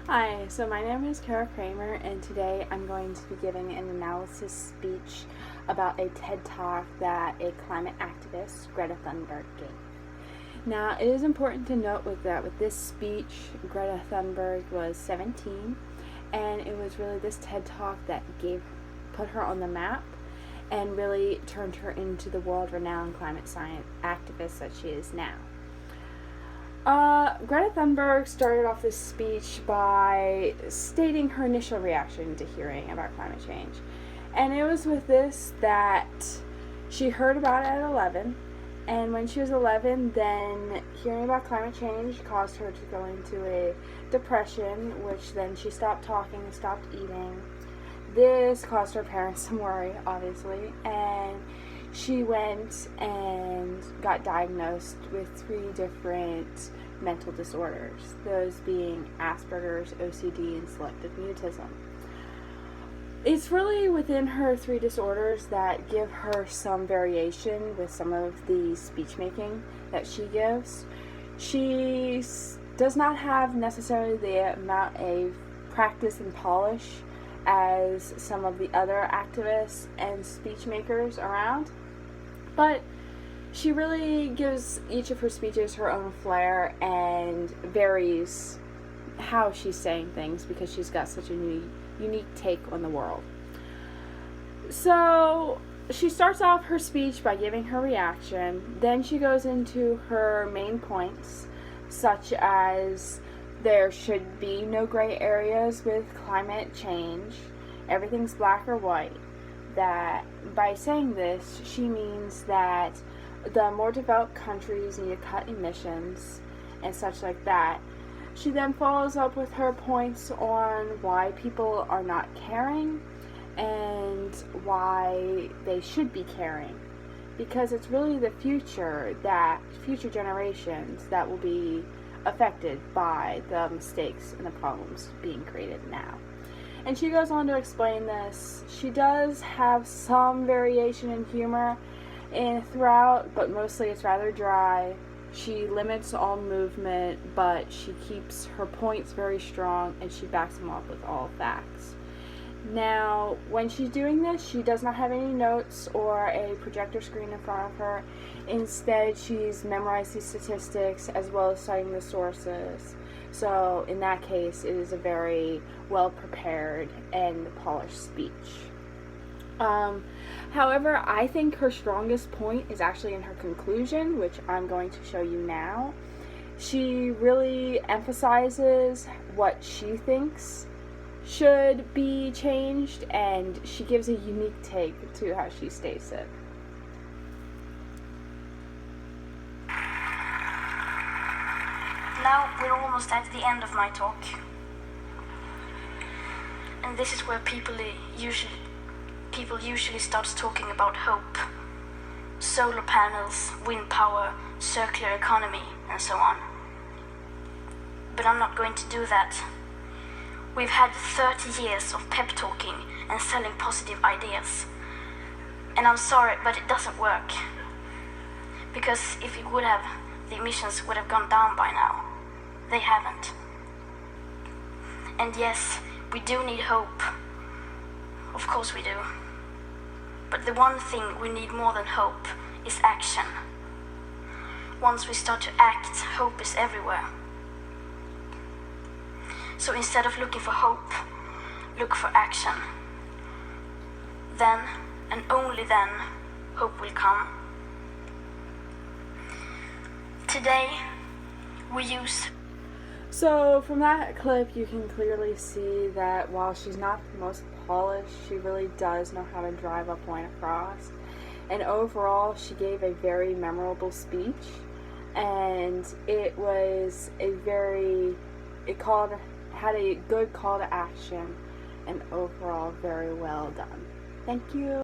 Hi, so my name is Kara Kramer, and today I'm going to be giving an analysis speech about a TED Talk that a climate activist, Greta Thunberg, gave. Now, it is important to note with this speech, Greta Thunberg was 17, and it was really this TED Talk that put her on the map and really turned her into the world-renowned climate science activist that she is now. Greta Thunberg started off this speech by stating her initial reaction to hearing about climate change. And it was with this that she heard about it at 11, and when she was 11, then hearing about climate change caused her to go into a depression, which then she stopped talking and stopped eating. This caused her parents some worry, obviously, and she went and got diagnosed with 3 different mental disorders, those being Asperger's, OCD, and selective mutism. It's really within her 3 disorders that give her some variation with some of the speech making that she gives. She does not have necessarily the amount of practice and polish as some of the other activists and speech makers around, but she really gives each of her speeches her own flair and varies how she's saying things because she's got such a unique take on the world. So she starts off her speech by giving her reaction, then she goes into her main points, such as there should be no gray areas with climate change, everything's black or white. That by saying this, she means that the more developed countries need to cut emissions and such like that. She then follows up with her points on why people are not caring and why they should be caring, because it's really the future generations that will be affected by the mistakes and the problems being created now. And she goes on to explain this. She does have some variation in humor throughout, but mostly it's rather dry. She limits all movement, but she keeps her points very strong, and she backs them up with all facts. Now, when she's doing this, she does not have any notes or a projector screen in front of her. Instead, she's memorized these statistics as well as citing the sources. So, in that case, it is a very well-prepared and polished speech. However, I think her strongest point is actually in her conclusion, which I'm going to show you now. She really emphasizes what she thinks should be changed, and she gives a unique take to how she states it. Now we're almost at the end of my talk. And this is where people usually starts talking about hope, solar panels, wind power, circular economy, and so on. But I'm not going to do that. We've had 30 years of pep talking and selling positive ideas. And I'm sorry, but it doesn't work. Because if it would have, the emissions would have gone down by now. They haven't. And yes, we do need hope. Of course we do. But the one thing we need more than hope is action. Once we start to act, hope is everywhere. So instead of looking for hope, look for action. Then, and only then, hope will come. Today, we use... So from that clip, you can clearly see that while she's not the most polished, she really does know how to drive a point across. And overall, she gave a very memorable speech, and it was had a good call to action, and overall very well done. Thank you.